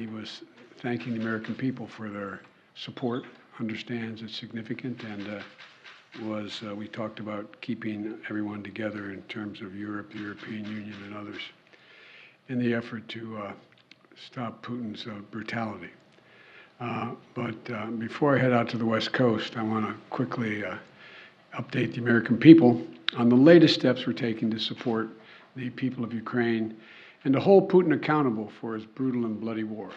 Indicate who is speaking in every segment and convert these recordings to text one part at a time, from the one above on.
Speaker 1: He was thanking the American people for their support, understands it's significant, and we talked about keeping everyone together in terms of Europe, the European Union, and others in the effort to stop Putin's brutality. But before I head out to the West Coast, I want to quickly update the American people on the latest steps we're taking to support the people of Ukraine and to hold Putin accountable for his brutal and bloody war.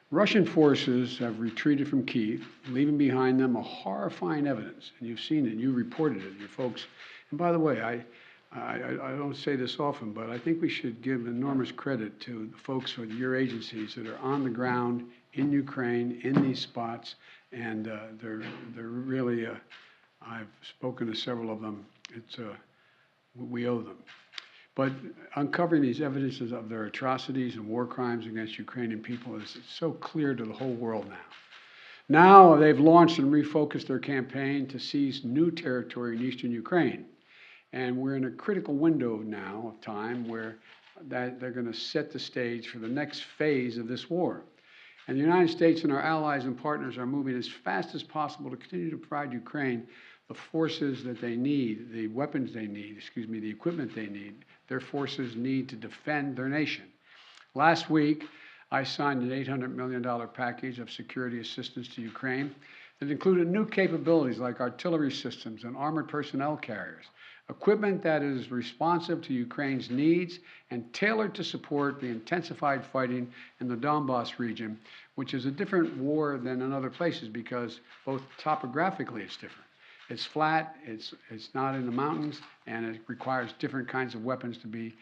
Speaker 1: Russian forces have retreated from Kyiv, leaving behind them a horrifying evidence, and you've seen it, you reported it, your folks. And by the way, I don't say this often, but I think we should give enormous credit to the folks with your agencies that are on the ground in Ukraine, in these spots, and they're really, I've spoken to several of them, we owe them. But uncovering these evidences of their atrocities and war crimes against Ukrainian people is so clear to the whole world now. Now they've launched and refocused their campaign to seize new territory in eastern Ukraine. And we're in a critical window now of time where they're going to set the stage for the next phase of this war. And the United States and our allies and partners are moving as fast as possible to continue to provide Ukraine the forces that they need, the weapons they need, the equipment they need, their forces need to defend their nation. Last week, I signed an $800 million package of security assistance to Ukraine that included new capabilities like artillery systems and armored personnel carriers, equipment that is responsive to Ukraine's needs and tailored to support the intensified fighting in the Donbas region, which is a different war than in other places because both topographically it's different. It's flat, it's not in the mountains, and it requires different kinds of weapons to be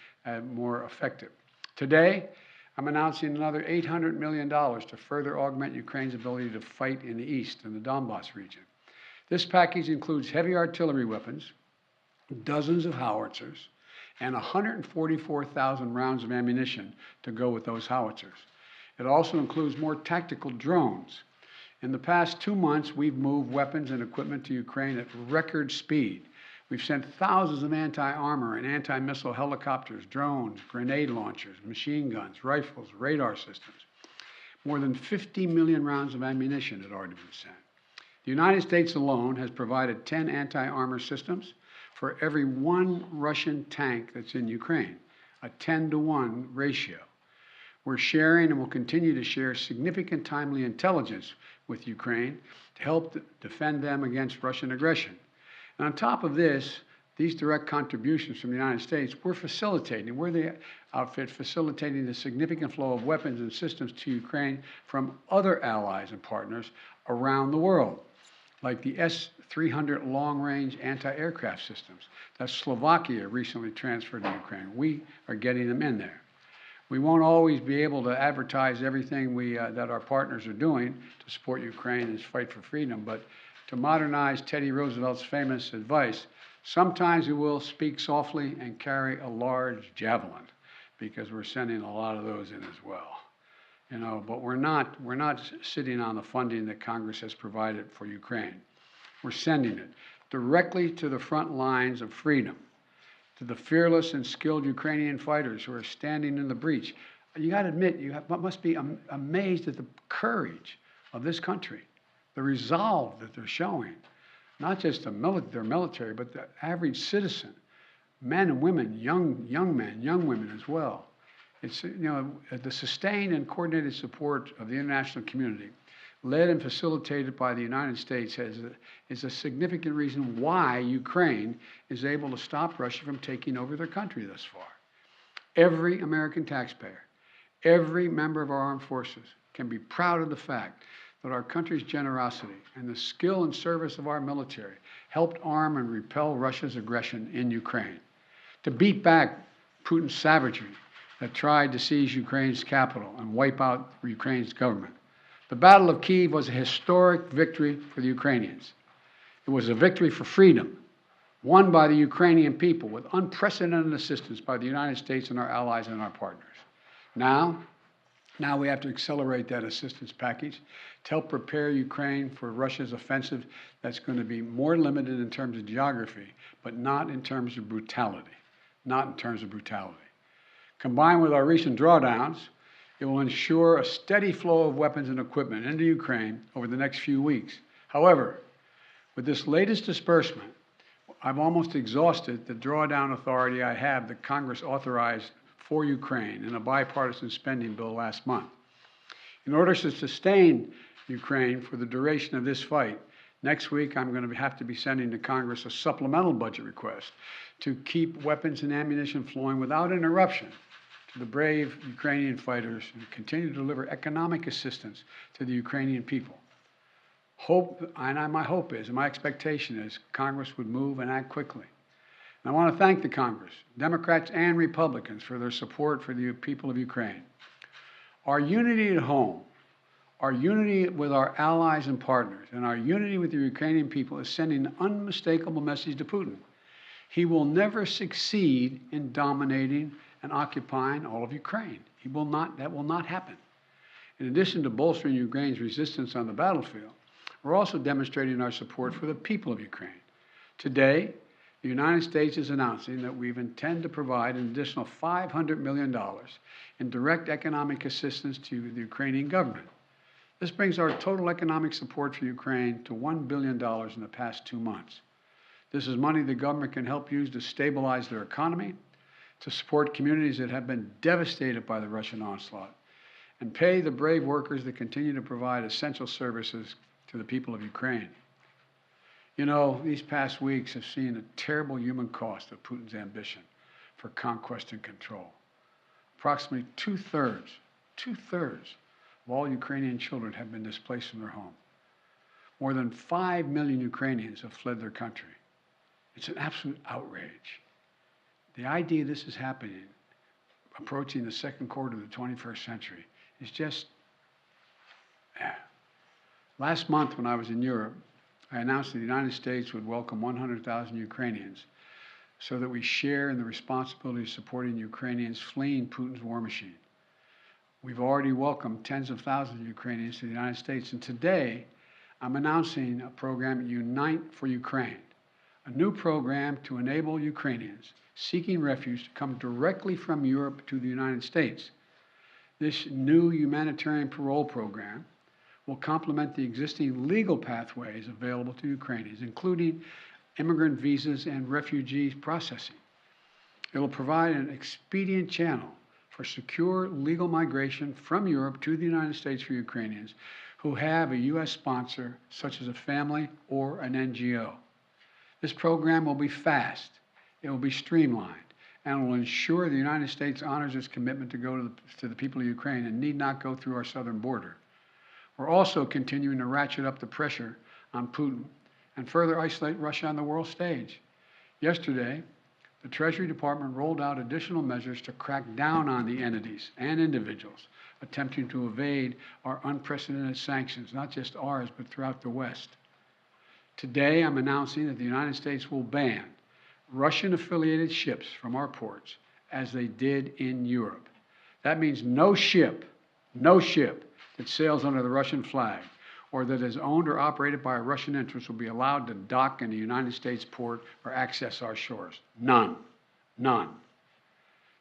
Speaker 1: more effective. Today, I'm announcing another $800 million to further augment Ukraine's ability to fight in the east, in the Donbas region. This package includes heavy artillery weapons, dozens of howitzers, and 144,000 rounds of ammunition to go with those howitzers. It also includes more tactical drones. In the past 2 months, we've moved weapons and equipment to Ukraine at record speed. We've sent thousands of anti-armor and anti-missile helicopters, drones, grenade launchers, machine guns, rifles, radar systems. More than 50 million rounds of ammunition had already been sent. The United States alone has provided 10 anti-armor systems for every 1 Russian tank that's in Ukraine, a 10-to-1 ratio. We're sharing and will continue to share significant timely intelligence with Ukraine to help defend them against Russian aggression. And on top of this, these direct contributions from the United States, we're the outfit facilitating the significant flow of weapons and systems to Ukraine from other allies and partners around the world, like the S-300 long-range anti-aircraft systems that Slovakia recently transferred to Ukraine. We are getting them in there. We won't always be able to advertise everything that our partners are doing to support Ukraine and its fight for freedom, but to modernize Teddy Roosevelt's famous advice, sometimes we will speak softly and carry a large javelin, because we're sending a lot of those in as well. But we're not sitting on the funding that Congress has provided for Ukraine. We're sending it directly to the front lines of freedom, to the fearless and skilled Ukrainian fighters who are standing in the breach. You got to admit, must be amazed at the courage of this country, the resolve that they're showing, not just their military, but the average citizen, men and women, young men, young women as well. It's, the sustained and coordinated support of the international community, led and facilitated by the United States, is a significant reason why Ukraine is able to stop Russia from taking over their country thus far. Every American taxpayer, every member of our armed forces can be proud of the fact that our country's generosity and the skill and service of our military helped arm and repel Russia's aggression in Ukraine, to beat back Putin's savagery that tried to seize Ukraine's capital and wipe out Ukraine's government. The Battle of Kyiv was a historic victory for the Ukrainians. It was a victory for freedom, won by the Ukrainian people with unprecedented assistance by the United States and our allies and our partners. Now we have to accelerate that assistance package to help prepare Ukraine for Russia's offensive that's going to be more limited in terms of geography, but not in terms of brutality. Combined with our recent drawdowns, It will ensure a steady flow of weapons and equipment into Ukraine over the next few weeks. However, with this latest disbursement, I've almost exhausted the drawdown authority I have that Congress authorized for Ukraine in a bipartisan spending bill last month. In order to sustain Ukraine for the duration of this fight, next week I'm going to have to be sending to Congress a supplemental budget request to keep weapons and ammunition flowing without interruption to the brave Ukrainian fighters and continue to deliver economic assistance to the Ukrainian people. My hope is, and my expectation is, Congress would move and act quickly. And I want to thank the Congress, Democrats and Republicans, for their support for the people of Ukraine. Our unity at home, our unity with our allies and partners, and our unity with the Ukrainian people is sending an unmistakable message to Putin. He will never succeed in dominating and occupying all of Ukraine. That will not happen. In addition to bolstering Ukraine's resistance on the battlefield, we're also demonstrating our support for the people of Ukraine. Today, the United States is announcing that we intend to provide an additional $500 million in direct economic assistance to the Ukrainian government. This brings our total economic support for Ukraine to $1 billion in the past 2 months. This is money the government can help use to stabilize their economy, to support communities that have been devastated by the Russian onslaught, and pay the brave workers that continue to provide essential services to the people of Ukraine. You know, these past weeks have seen a terrible human cost of Putin's ambition for conquest and control. Approximately two-thirds of all Ukrainian children have been displaced from their home. More than 5 million Ukrainians have fled their country. It's an absolute outrage. The idea this is happening, approaching the second quarter of the 21st century, is just, Last month, when I was in Europe, I announced that the United States would welcome 100,000 Ukrainians so that we share in the responsibility of supporting Ukrainians fleeing Putin's war machine. We've already welcomed tens of thousands of Ukrainians to the United States, and today I'm announcing a program, Unite for Ukraine, a new program to enable Ukrainians seeking refuge to come directly from Europe to the United States. This new humanitarian parole program will complement the existing legal pathways available to Ukrainians, including immigrant visas and refugee processing. It will provide an expedient channel for secure legal migration from Europe to the United States for Ukrainians who have a U.S. sponsor, such as a family or an NGO. This program will be fast, it will be streamlined, and will ensure the United States honors its commitment to go to the people of Ukraine and need not go through our southern border. We're also continuing to ratchet up the pressure on Putin and further isolate Russia on the world stage. Yesterday, the Treasury Department rolled out additional measures to crack down on the entities and individuals attempting to evade our unprecedented sanctions, not just ours, but throughout the West. Today, I'm announcing that the United States will ban Russian-affiliated ships from our ports, as they did in Europe. That means no ship that sails under the Russian flag or that is owned or operated by a Russian interest will be allowed to dock in the United States port or access our shores. None.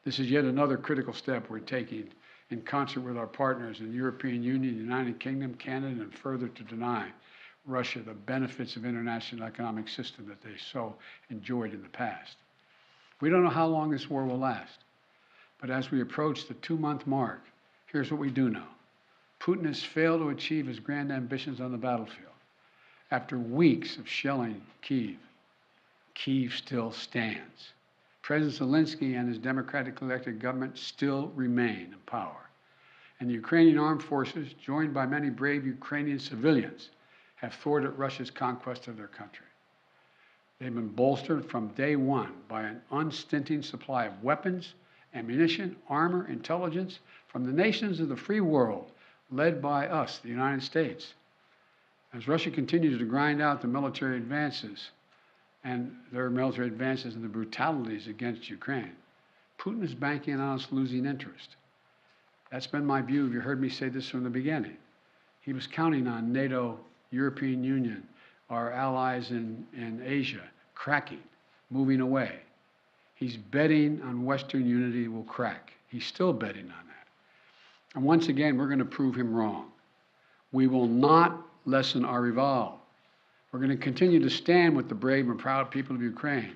Speaker 1: This is yet another critical step we're taking in concert with our partners in the European Union, the United Kingdom, Canada, and further to deny Russia the benefits of international economic system that they so enjoyed in the past. We don't know how long this war will last, but as we approach the 2-month mark, here's what we do know. Putin has failed to achieve his grand ambitions on the battlefield. After weeks of shelling Kyiv, Kyiv still stands. President Zelensky and his democratically elected government still remain in power. And the Ukrainian armed forces, joined by many brave Ukrainian civilians, have thwarted Russia's conquest of their country. They've been bolstered from day one by an unstinting supply of weapons, ammunition, armor, intelligence from the nations of the free world, led by us, the United States. As Russia continues to grind out the military advances and the brutalities against Ukraine, Putin is banking on us losing interest. That's been my view. You heard me say this from the beginning. He was counting on NATO, European Union, our allies in Asia, cracking, moving away. He's betting on Western unity will crack. He's still betting on that. And once again, we're going to prove him wrong. We will not lessen our resolve. We're going to continue to stand with the brave and proud people of Ukraine.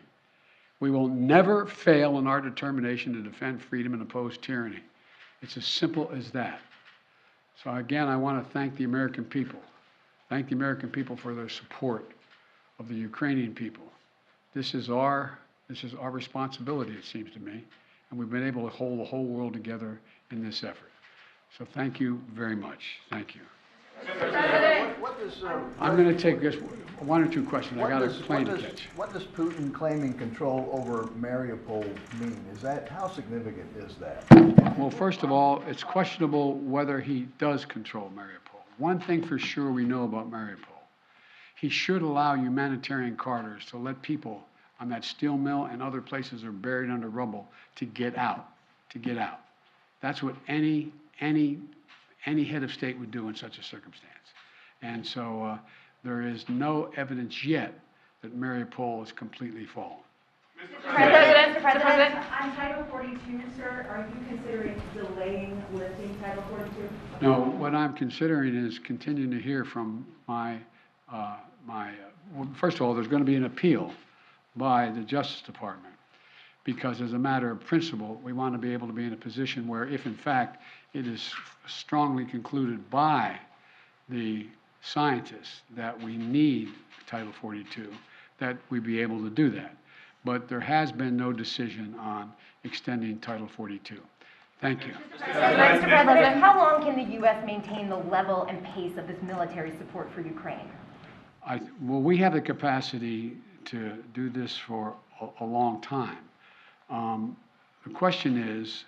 Speaker 1: We will never fail in our determination to defend freedom and oppose tyranny. It's as simple as that. So again, I want to thank the American people. Thank the American people for their support of the Ukrainian people. This is our responsibility, it seems to me, and we've been able to hold the whole world together in this effort. So thank you very much. Thank you. I'm going to take just one or two questions. I got a plane to catch.
Speaker 2: What does Putin claiming control over Mariupol mean? How significant is that?
Speaker 1: Well, first of all, it's questionable whether he does control Mariupol. One thing for sure we know about Mariupol. He should allow humanitarian corridors to let people on that steel mill and other places that are buried under rubble to get out, That's what any head of state would do in such a circumstance. And so there is no evidence yet that Mariupol is completely fallen.
Speaker 3: Mr. President.
Speaker 4: On Title 42, sir, are you considering delaying lifting Title 42?
Speaker 1: No, what I'm considering is continuing to hear from well, first of all, there's going to be an appeal by the Justice Department, because as a matter of principle, we want to be able to be in a position where if in fact it is strongly concluded by the scientists that we need Title 42, that we be able to do that. But there has been no decision on extending Title 42. Thank you.
Speaker 3: Mr. President, how long can the U.S. maintain the level and pace of this military support for Ukraine?
Speaker 1: Well, we have the capacity to do this for a long time. The question is,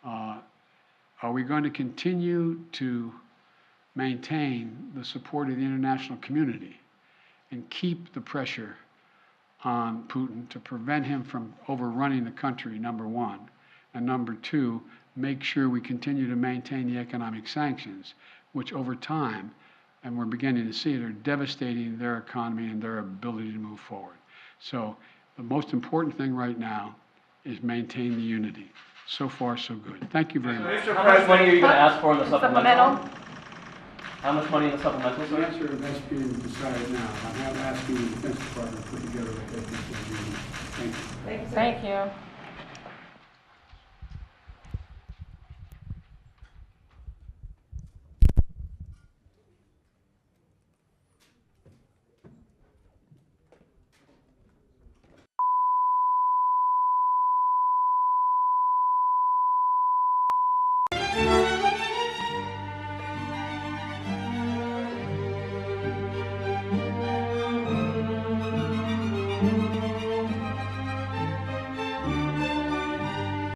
Speaker 1: are we going to continue to maintain the support of the international community and keep the pressure on Putin to prevent him from overrunning the country, number one, and number two, make sure we continue to maintain the economic sanctions, which over time, and we're beginning to see it, are devastating their economy and their ability to move forward. So the most important thing right now is maintain the unity. So far, so good. Thank you very much.
Speaker 5: How much money are you going to ask for in the supplemental?
Speaker 3: Supplemental?
Speaker 5: How much money in the supplemental,
Speaker 1: The
Speaker 5: sir?
Speaker 1: answer that's being decided now. I have asked the Defense Department to put together a head count. Thank you.
Speaker 3: Thank you.